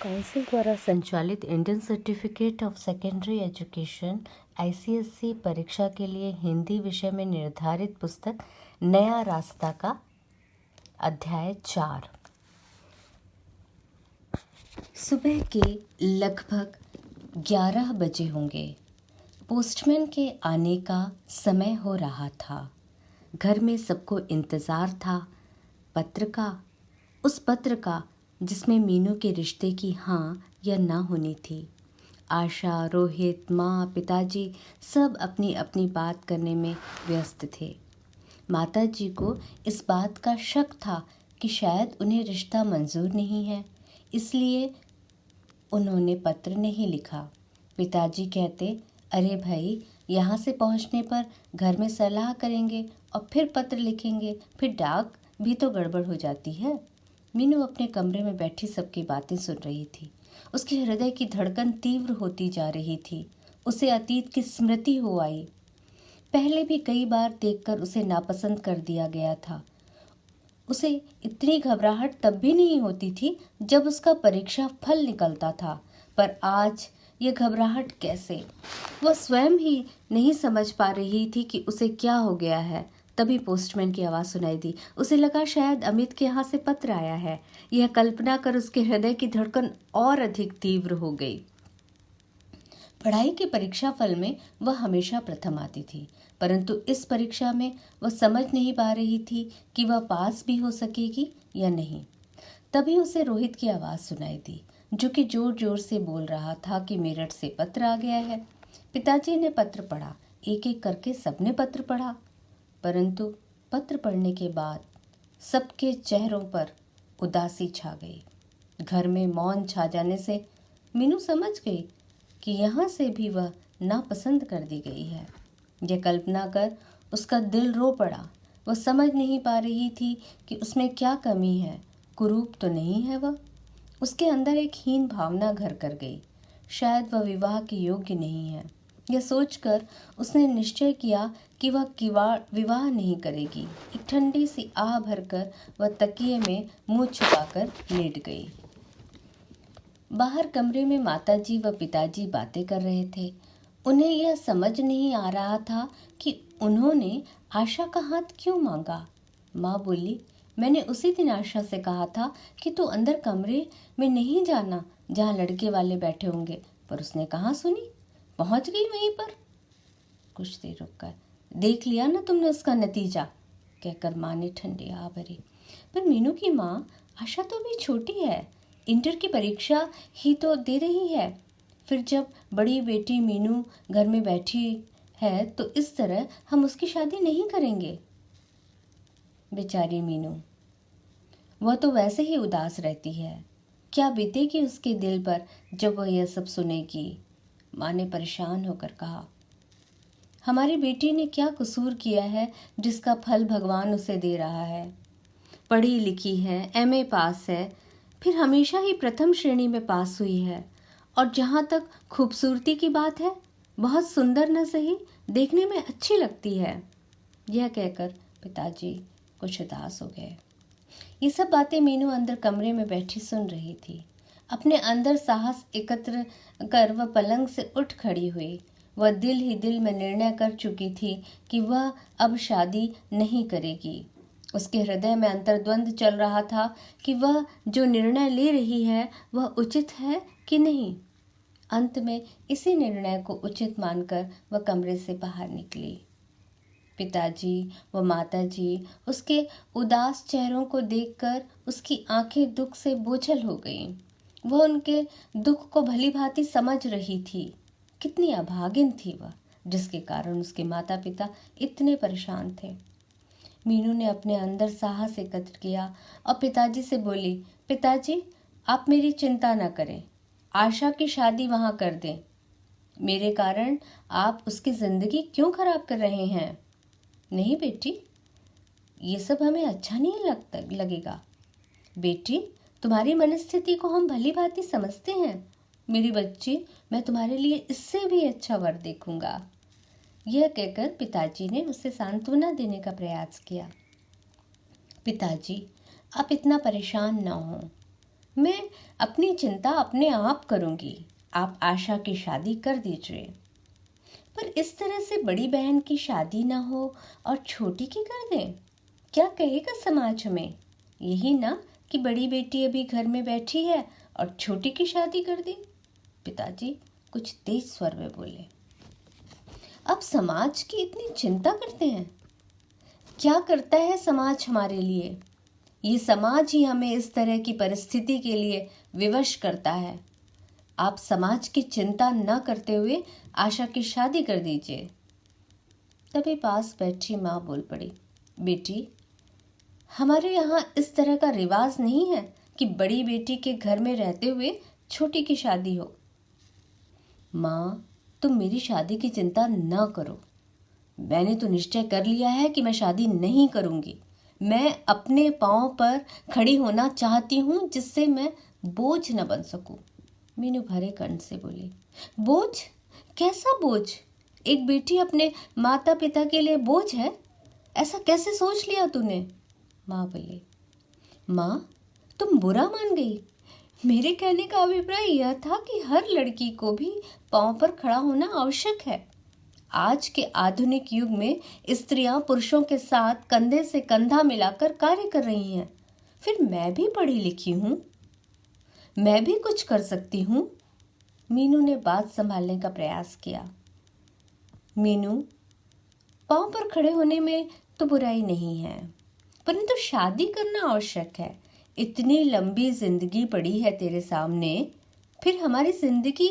Council द्वारा संचालित Indian certificate of secondary education ICSE परीक्षा के लिए हिंदी विषय में निर्धारित पुस्तक नया रास्ता का अध्याय 4। सुबह के लगभग 11 बजे होंगे। पोस्टमैन के आने का समय हो रहा था। घर में सबको इंतज़ार था पत्र का, उस पत्र का जिसमें मीनू के रिश्ते की हाँ या ना होनी थी। आशा, रोहित, माँ, पिताजी सब अपनी अपनी बात करने में व्यस्त थे। माताजी को इस बात का शक था कि शायद उन्हें रिश्ता मंजूर नहीं है, इसलिए उन्होंने पत्र नहीं लिखा। पिताजी कहते, अरे भाई, यहाँ से पहुँचने पर घर में सलाह करेंगे और फिर पत्र लिखेंगे, फिर डाक भी तो गड़बड़ हो जाती है। मीनू अपने कमरे में बैठी सबकी बातें सुन रही थी। उसके हृदय की धड़कन तीव्र होती जा रही थी। उसे अतीत की स्मृति हो आई। पहले भी कई बार देखकर उसे नापसंद कर दिया गया था। उसे इतनी घबराहट तब भी नहीं होती थी जब उसका परीक्षा फल निकलता था, पर आज ये घबराहट कैसे? वह स्वयं ही नहीं समझ पा रही थी कि उसे क्या हो गया है। तभी पोस्टमैन की आवाज़ सुनाई दी। उसे लगा शायद अमित के यहाँ से पत्र आया है। यह कल्पना कर उसके हृदय की धड़कन और अधिक तीव्र हो गई। पढ़ाई के परीक्षा फल में वह हमेशा प्रथम आती थी, परंतु इस परीक्षा में वह समझ नहीं पा रही थी कि वह पास भी हो सकेगी या नहीं। तभी उसे रोहित की आवाज़ सुनाई दी, जो कि जोर जोर से बोल रहा था कि मेरठ से पत्र आ गया है। पिताजी ने पत्र पढ़ा। एक एक करके सबने पत्र पढ़ा, परंतु पत्र पढ़ने के बाद सबके चेहरों पर उदासी छा गई। घर में मौन छा जाने से मीनू समझ गई कि यहाँ से भी वह नापसंद कर दी गई है। यह कल्पना कर उसका दिल रो पड़ा। वह समझ नहीं पा रही थी कि उसमें क्या कमी है। कुरूप तो नहीं है वह। उसके अंदर एक हीन भावना घर कर गई। शायद वह विवाह के योग्य नहीं है। यह सोचकर उसने निश्चय किया कि वह विवाह नहीं करेगी। एक ठंडी सी आह भरकर वह तकिए में मुंह छुपाकर लेट गई। बाहर कमरे में माताजी व पिताजी बातें कर रहे थे। उन्हें यह समझ नहीं आ रहा था कि उन्होंने आशा का हाथ क्यों मांगा। माँ बोली, मैंने उसी दिन आशा से कहा था कि तू अंदर कमरे में नहीं जाना जहाँ लड़के वाले बैठे होंगे, पर उसने कहाँ सुनी, पहुँच गई वहीं पर। कुछ देर रुककर, देख लिया ना तुमने उसका नतीजा, कहकर माँ ने ठंडी आह भरी। पर मीनू की माँ, आशा तो अभी छोटी है, इंटर की परीक्षा ही तो दे रही है। फिर जब बड़ी बेटी मीनू घर में बैठी है तो इस तरह हम उसकी शादी नहीं करेंगे। बेचारी मीनू, वह तो वैसे ही उदास रहती है, क्या बीतेगी उसके दिल पर जब वह यह सब सुनेगी। माँ ने परेशान होकर कहा, हमारी बेटी ने क्या कसूर किया है जिसका फल भगवान उसे दे रहा है। पढ़ी लिखी है, MA पास है, फिर हमेशा ही प्रथम श्रेणी में पास हुई है, और जहाँ तक खूबसूरती की बात है, बहुत सुंदर न सही, देखने में अच्छी लगती है। यह कहकर पिताजी कुछ उदास हो गए। ये सब बातें मीनू अंदर कमरे में बैठी सुन रही थी। अपने अंदर साहस एकत्र कर वह पलंग से उठ खड़ी हुई। वह दिल ही दिल में निर्णय कर चुकी थी कि वह अब शादी नहीं करेगी। उसके हृदय में अंतर्द्वंद चल रहा था कि वह जो निर्णय ले रही है वह उचित है कि नहीं। अंत में इसी निर्णय को उचित मानकर वह कमरे से बाहर निकली। पिताजी व माताजी उसके उदास चेहरों को देखकर उसकी आंखें दुख से बोझल हो गईं। वह उनके दुख को भली भांति समझ रही थी। कितनी अभागिन थी वह, जिसके कारण उसके माता पिता इतने परेशान थे। मीनू ने अपने अंदर साहस एकत्र किया और पिताजी से बोली, पिताजी, आप मेरी चिंता न करें, आशा की शादी वहां कर दें। मेरे कारण आप उसकी जिंदगी क्यों खराब कर रहे हैं? नहीं बेटी, ये सब हमें अच्छा नहीं लगेगा। बेटी, तुम्हारी मनस्थिति को हम भली भांति समझते हैं। मेरी बच्ची, मैं तुम्हारे लिए इससे भी अच्छा वर देखूंगा। यह कहकर पिताजी ने उसे सांत्वना देने का प्रयास किया। पिताजी, आप इतना परेशान ना हो। मैं अपनी चिंता अपने आप करूंगी, आप आशा की शादी कर दीजिए। पर इस तरह से बड़ी बहन की शादी ना हो और छोटी की कर दें, क्या कहेगा समाज हमें? यही ना कि बड़ी बेटी अभी घर में बैठी है और छोटी की शादी कर दी। पिताजी कुछ तेज स्वर में बोले। अब समाज की इतनी चिंता करते हैं? क्या करता है समाज हमारे लिए? ये समाज ही हमें इस तरह की परिस्थिति के लिए विवश करता है। आप समाज की चिंता न करते हुए आशा की शादी कर दीजिए। तभी पास बैठी माँ बोल पड़ी, बेटी, हमारे यहाँ इस तरह का रिवाज नहीं है कि बड़ी बेटी के घर में रहते हुए छोटी की शादी हो। माँ, तुम मेरी शादी की चिंता न करो। मैंने तो निश्चय कर लिया है कि मैं शादी नहीं करूंगी। मैं अपने पाँव पर खड़ी होना चाहती हूँ, जिससे मैं बोझ न बन सकूं। मीनू भरे कंठ से बोली। बोझ? कैसा बोझ? एक बेटी अपने माता पिता के लिए बोझ है? ऐसा कैसे सोच लिया तूने? माँ बोली। माँ, तुम बुरा मान गई। मेरे कहने का अभिप्राय यह था कि हर लड़की को भी पाँव पर खड़ा होना आवश्यक है। आज के आधुनिक युग में स्त्रियां पुरुषों के साथ कंधे से कंधा मिलाकर कार्य कर रही हैं। फिर मैं भी पढ़ी लिखी हूँ, मैं भी कुछ कर सकती हूँ। मीनू ने बात संभालने का प्रयास किया। मीनू, पाँव पर खड़े होने में तो बुराई नहीं है, परंतु शादी करना आवश्यक है। इतनी लंबी जिंदगी पड़ी है तेरे सामने, फिर हमारी जिंदगी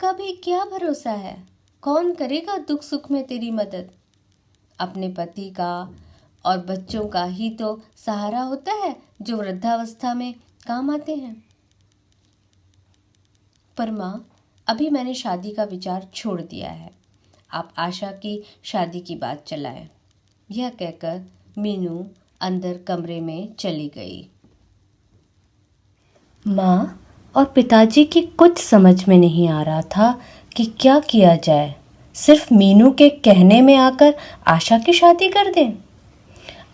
का भी क्या भरोसा है? कौन करेगा दुख सुख में तेरी मदद? अपने पति का और बच्चों का ही तो सहारा होता है, जो वृद्धावस्था में काम आते हैं। पर माँ, अभी मैंने शादी का विचार छोड़ दिया है। आप आशा की शादी की बात चलाएं। यह कहकर मीनू अंदर कमरे में चली गई। माँ और पिताजी की कुछ समझ में नहीं आ रहा था कि क्या किया जाए। सिर्फ मीनू के कहने में आकर आशा की शादी कर दें?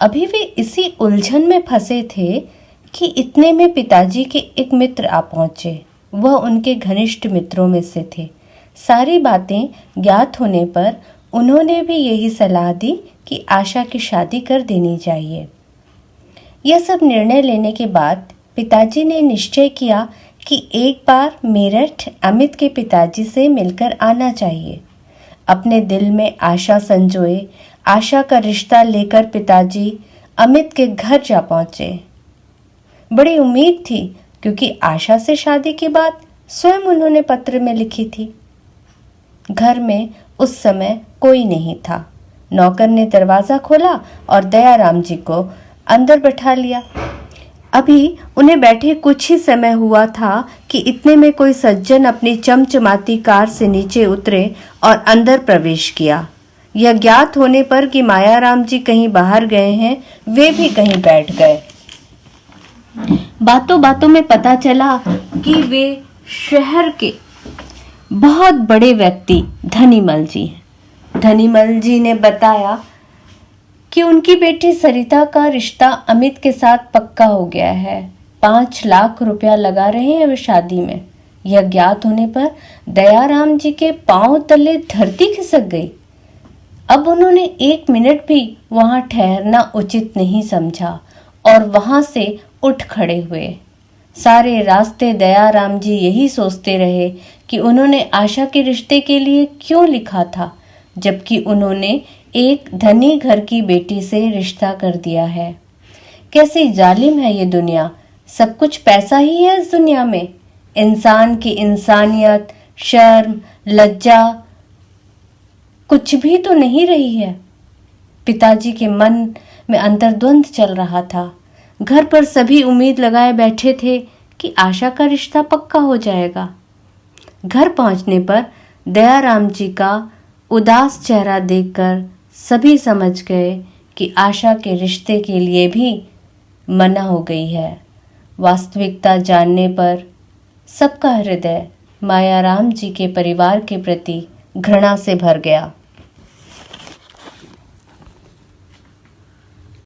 अभी वे इसी उलझन में फंसे थे कि इतने में पिताजी के एक मित्र आ पहुंचे। वह उनके घनिष्ठ मित्रों में से थे। सारी बातें ज्ञात होने पर उन्होंने भी यही सलाह दी कि आशा की शादी कर देनी चाहिए। यह सब निर्णय लेने के बाद पिताजी ने निश्चय किया कि एक बार मेरठ अमित के पिताजी से मिलकर आना चाहिए। अपने दिल में आशा संजोए आशा का रिश्ता लेकर पिताजी अमित के घर जा पहुंचे। बड़ी उम्मीद थी, क्योंकि आशा से शादी की बात स्वयं उन्होंने पत्र में लिखी थी। घर में उस समय कोई नहीं था। नौकर ने दरवाजा खोला और दयाराम जी को अंदर बैठा लिया। अभी उन्हें बैठे कुछ ही समय हुआ था कि इतने में कोई सज्जन अपनी चमचमाती कार से नीचे उतरे और अंदर प्रवेश किया। यह ज्ञात होने पर कि मायाराम जी कहीं बाहर गए हैं, वे भी कहीं बैठ गए। बातों बातों में पता चला कि वे शहर के बहुत बड़े व्यक्ति धनीमल जी हैं। धनीमल जी ने बताया कि उनकी बेटी सरिता का रिश्ता अमित के साथ पक्का हो गया है। 5 लाख रुपया लगा रहे हैं वे शादी में। यह ज्ञात होने पर दयाराम जी के पांव तले धरती खिसक गई। अब उन्होंने 1 मिनट भी वहां ठहरना उचित नहीं समझा और वहां से उठ खड़े हुए। सारे रास्ते दयाराम जी यही सोचते रहे कि उन्होंने आशा के रिश्ते के लिए क्यों लिखा था, जबकि उन्होंने एक धनी घर की बेटी से रिश्ता कर दिया है। कैसी जालिम है ये दुनिया। सब कुछ पैसा ही है इस दुनिया में। इंसान की इंसानियत, शर्म, लज्जा कुछ भी तो नहीं रही है। पिताजी के मन में अंतर्द्वंद चल रहा था। घर पर सभी उम्मीद लगाए बैठे थे कि आशा का रिश्ता पक्का हो जाएगा। घर पहुंचने पर दयाराम जी का उदास चेहरा देखकर सभी समझ गए कि आशा के रिश्ते के लिए भी मना हो गई है। वास्तविकता जानने पर सबका हृदय मायाराम जी के परिवार के प्रति घृणा से भर गया।